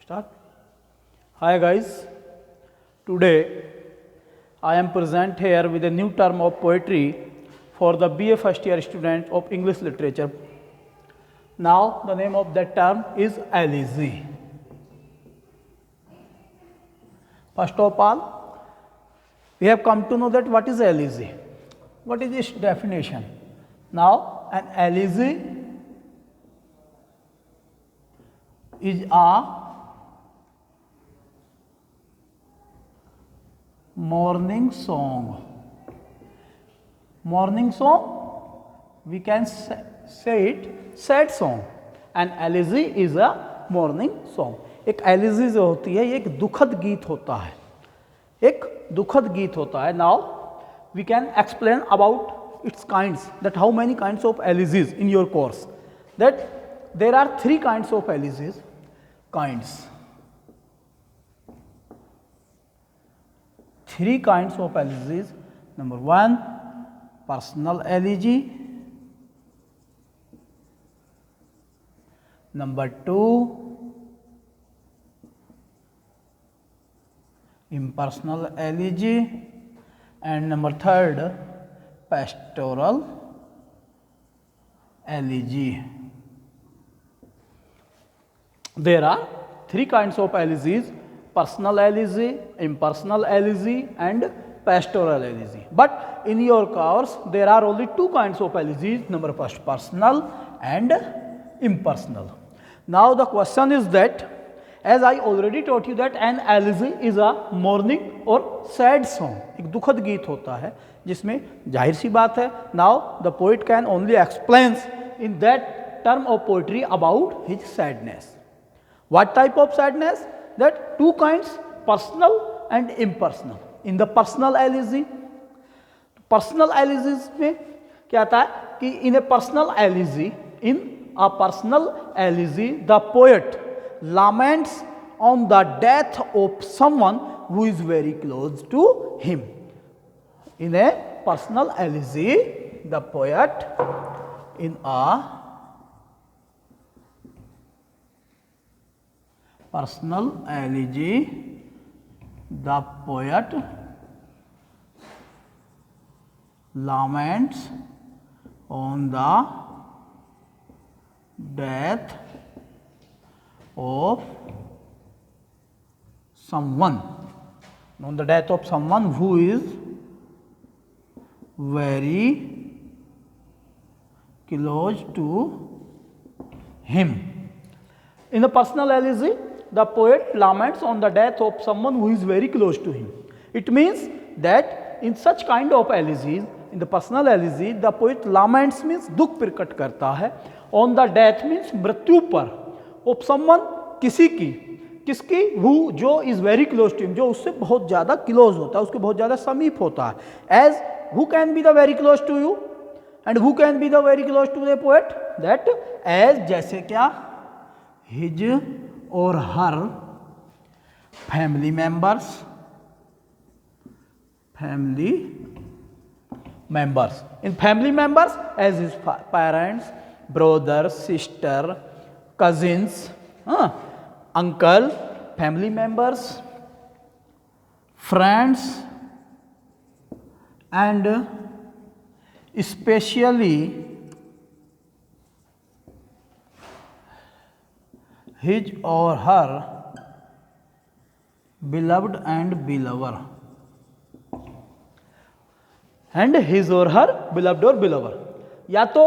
Start. Hi guys, today I am present here with a new term of poetry for the BA first year student of English literature. Now the name of that term is elegy. First of all, we have come to know that what is elegy. What is its definition? Now an elegy is a morning song. Morning song, we can say it sad song. An elegy is a morning song. एक elegy जो होती है ये एक दुखद गीत होता है, एक दुखद गीत होता है. Now we can explain about its kinds, that how many kinds of elegies in your course. That there are 3 kinds of elegies. Kinds, 3 kinds of elegies. Number 1, personal elegy. Number 2, impersonal elegy. And number 3, pastoral elegy. There are 3 kinds of elegies: personal elegy, impersonal elegy and pastoral elegy. But in your course there are only 2 kinds of elegies. Number first, personal and impersonal. Now the question is that, as I already taught you, that an elegy is a morning or sad song. एक दुखद गीत होता है जिसमें जाहिर सी बात है, now the poet can only explains in that term of poetry about his sadness. What type of sadness? That 2 kinds, personal and impersonal. In the personal elegy, personal elegies में क्या आता है कि in a personal elegy, the poet laments on the death of someone who is very close to him. In a personal elegy, the poet in a personal elegy, the poet laments on the death of someone, who is very close to him. In the personal elegy, the poet laments on the death of someone who is very close to him. It means that in such kind of elegies, in the personal elegy, the poet laments means दुख प्रकट करता है, on the death means मृत्यु पर, of someone किसी की, किसकी, who जो is very close to him, जो उससे बहुत ज़्यादा close होता है, उसके बहुत ज़्यादा समीप होता है. As who can be the very close to you and who can be the very close to the poet? That as जैसे क्या, his or her family members. In family members, as his parents, brothers, sister, cousins, uncle, family members, friends, and especially his or her beloved and belover. And his or her beloved or belover. या तो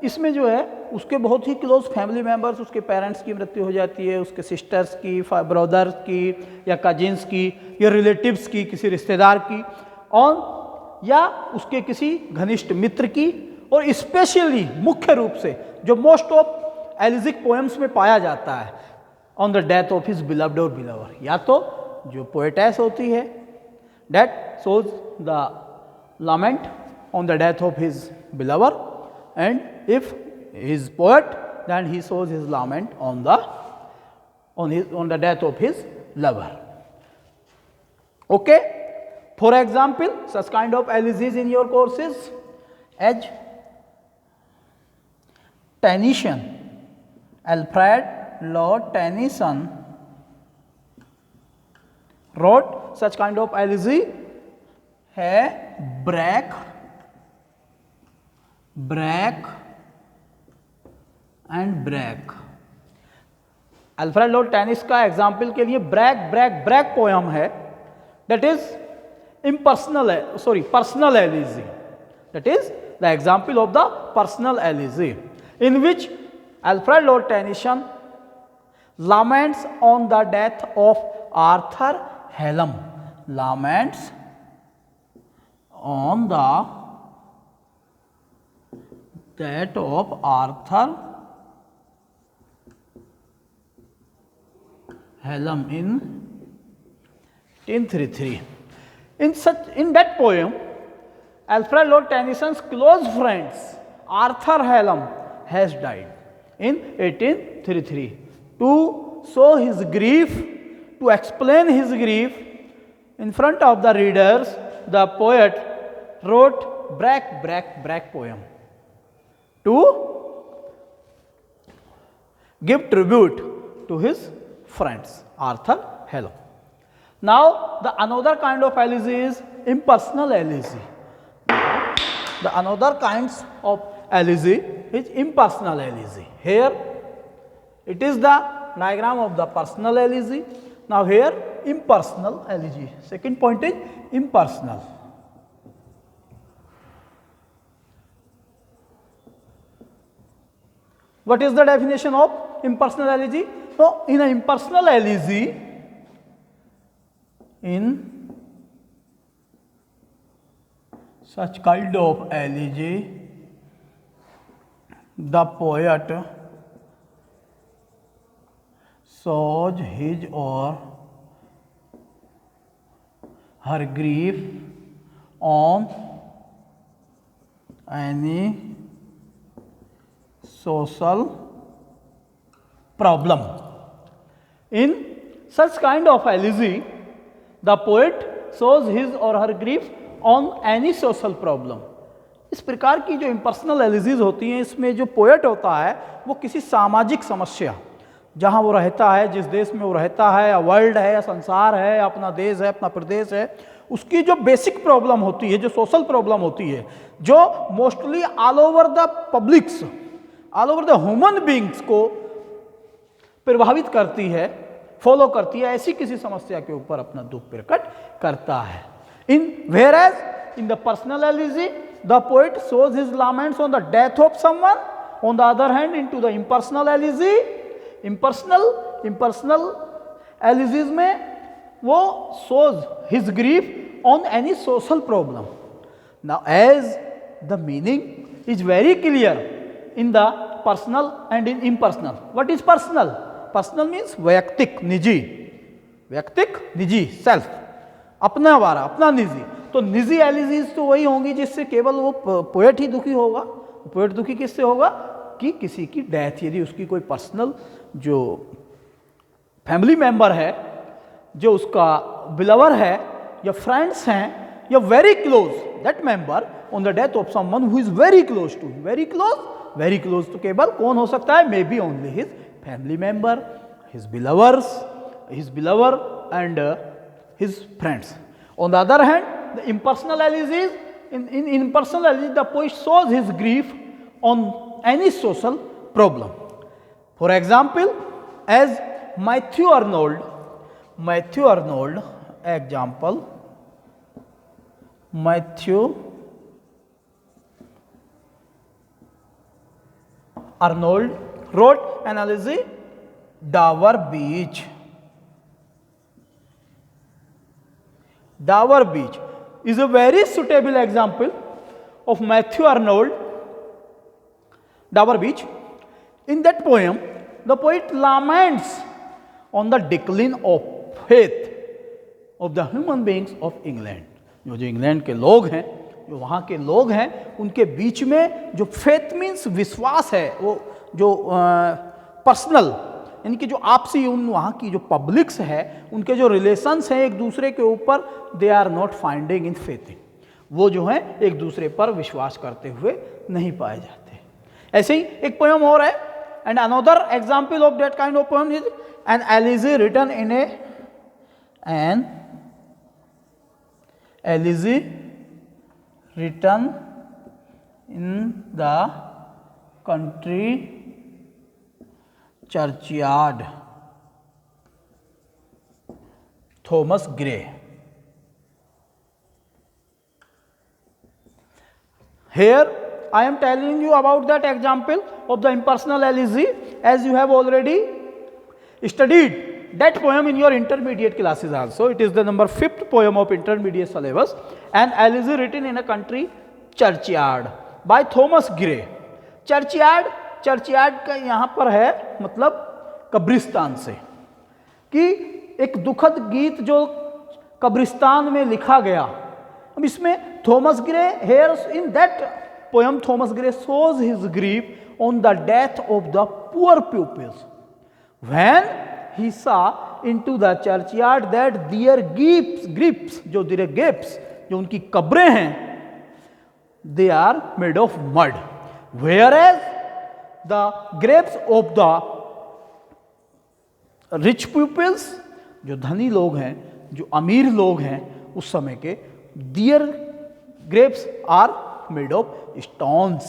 इसमें जो है उसके बहुत ही close family members, उसके parents की मृत्यु हो जाती है, उसके सिस्टर्स की, ब्रदर्स की, या कजिन्स की, या रिलेटिव्स की, किसी रिश्तेदार की, और या उसके किसी घनिष्ठ मित्र की, और स्पेशली मुख्य रूप से जो मोस्ट ऑफ एलिजिक पोएम्स में पाया जाता है, on the death of his beloved और बिलवर. या तो जो पोएटेस होती है, that shows the lament on the death of his belover, and if he is poet, then he shows his lament on the death of his lover. Okay, for example, such kind of elegies in your courses as Tennyson, Alfred Lord Tennyson wrote such kind of elegy है break and break. Alfred Lord tennis का example के लिए break poem है, that is personal elegy. That is the example of the personal elegy in which Alfred Lord Tennyson laments on the death of Arthur Hallam. Laments on the death of Arthur Hallam in 1833. In that poem, Alfred Lord Tennyson's close friends Arthur Hallam has died in 1833. To show his grief, to explain his grief in front of the readers, the poet wrote break poem to give tribute to his friends Arthur Hallam. Now the another kind of elegy is impersonal elegy. The another kinds of elegy is impersonal elegy. Here it is the diagram of the personal elegy. Now here impersonal elegy. Second point is impersonal. What is the definition of impersonal elegy? So in an impersonal elegy, in such kind of elegy, the poet shows his or her grief on any social problem. In such kind of elegy, the poet shows his or her grief on any social problem. इस प्रकार की जो impersonal elegies होती हैं, इसमें जो poet होता है वो किसी सामाजिक समस्या, जहाँ वो रहता है, जिस देश में वो रहता है, या वर्ल्ड है, या संसार है, या अपना देश है, अपना प्रदेश है, उसकी जो बेसिक प्रॉब्लम होती है, जो सोशल प्रॉब्लम होती है, जो mostly all over the publics, all over the human beings को प्रभावित करती है, फॉलो करती है, ऐसी किसी समस्या के ऊपर अपना दुख प्रकट करता है. इन whereas in the personal elegy, the poet shows his laments on the death of someone. On the other hand, into the impersonal elegy, impersonal elegies में वो shows his grief on any social problem. Now as the meaning is very clear in the personal and in impersonal. What is personal? Personal means वैयक्तिक, निजी, self, अपना वारा, अपना निजी. तो निजी एलिजीज तो वही होंगी जिससे केवल वो पोएट ही दुखी होगा. पोएट दुखी किससे होगा कि किसी की डेथ, यदि उसकी कोई पर्सनल जो फैमिली मेंबर है, जो उसका बिलवर है, या फ्रेंड्स हैं, या very close that member on the death of someone who is very close to, very close तो केवल कौन हो सकता है? May be only his family member, his beloved and his friends. On the other hand, the impersonal elegies, in impersonal elegies, the poet shows his grief on any social problem. For example, as Matthew Arnold, example, Matthew Arnold wrote an elegy, Dover Beach. Dover Beach is a very suitable example of Matthew Arnold. Dover Beach. In that poem, the poet laments on the decline of faith of the human beings of England. जो England के लोग हैं, जो वहाँ के लोग हैं, उनके बीच में जो फेथ मीन्स विश्वास है, वो जो पर्सनल, यानी कि जो आपसी उन वहाँ की जो पब्लिक्स है, उनके जो रिलेशंस हैं एक दूसरे के ऊपर, they are not finding in faith, वो जो है एक दूसरे पर विश्वास करते हुए नहीं पाए जाते. ऐसे ही एक पोएम और है, and another example of that kind of poem is an elegy written in an elegy written in the country churchyard. Thomas Gray. Here I am telling you about that example of the impersonal elegy, as you have already studied that poem in your intermediate classes also. It is the number 5th poem of intermediate syllabus, an elegy written in a country churchyard by Thomas Gray. Churchyard का यहाँ पर है मतलब कब्रिस्तान से, कि एक दुखद गीत जो कब्रिस्तान में लिखा गया. अब इसमें Thomas Gray, here in that poem Thomas Gray shows his grief on the death of the poor pupils when he saw into the churchyard that their graves जो their graves जो उनकी कब्रें हैं, they are made of mud, whereas the graves of the rich pupils जो धनी लोग हैं, जो अमीर लोग हैं उस समय के, their graves are made of stones.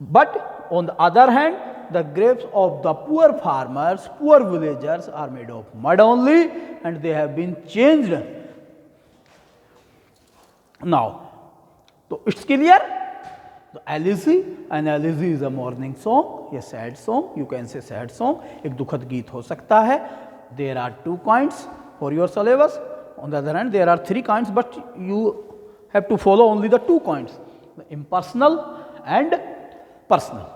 But on the other hand, the graves of the poor farmers, poor villagers are made of mud only, and they have been changed. Now, so it's clear. The elegy, an elegy is a mourning song, a sad song. You can say sad song. एक दुखद गीत हो सकता है. There are 2 kinds for your syllabus. On the other hand, there are 3 kinds, but you have to follow only the 2 kinds, the impersonal and personal.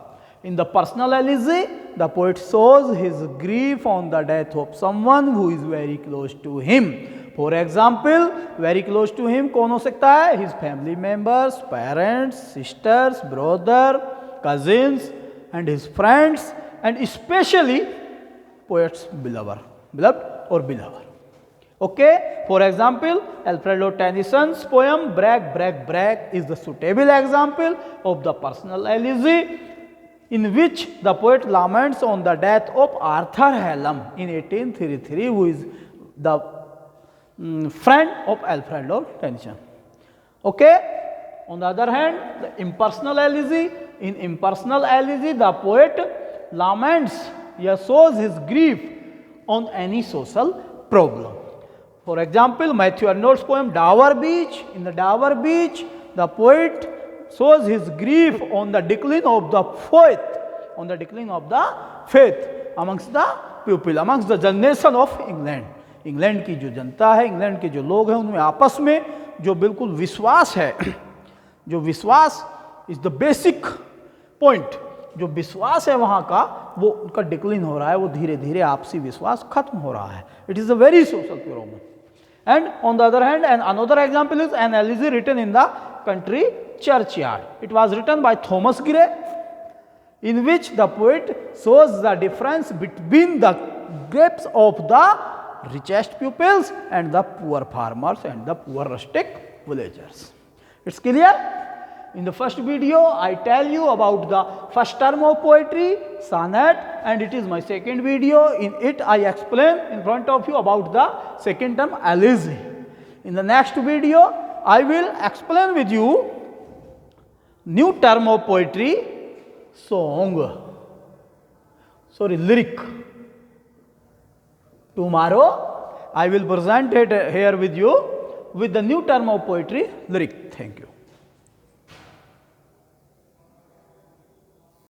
In the personal elegy, the poet shows his grief on the death of someone who is very close to him. For example, very close to him कौन हो सकता है? His family members, parents, sisters, brother, cousins, and his friends, and especially poet's beloved or beloved. Okay, for example, Alfredo Tennyson's poem Brag, Brag, Brag is the suitable example of the personal elegy in which the poet laments on the death of Arthur Hallam in 1833, who is the friend of Alfredo Tennyson. Okay, on the other hand, the impersonal elegy, in impersonal elegy the poet laments, shows his grief on any social problem. For example, Matthew Arnold's poem Dover Beach. In the Dover Beach, the poet shows his grief on the decline of the faith, amongst the people, amongst the generation of England. England की जो जनता है, England के जो लोग हैं, उनमें आपस में जो बिल्कुल विश्वास है, जो विश्वास इज द बेसिक पॉइंट, जो विश्वास है वहाँ का, वो उनका डिक्लाइन हो रहा है, वो धीरे धीरे आपसी विश्वास खत्म हो रहा है. It is a very social problem. And on the other hand, and another example is an elegy written in the country churchyard. It was written by Thomas Gray, in which the poet shows the difference between the graves of the richest pupils and the poor farmers and the poor rustic villagers. It's clear? In the first video, I tell you about the first term of poetry, sonnet, and it is my second video. In it, I explain in front of you about the second term, elegy. In the next video, I will explain with you new term of poetry, song. Sorry, lyric. Tomorrow, I will present it here with you with the new term of poetry, lyric. Thank you.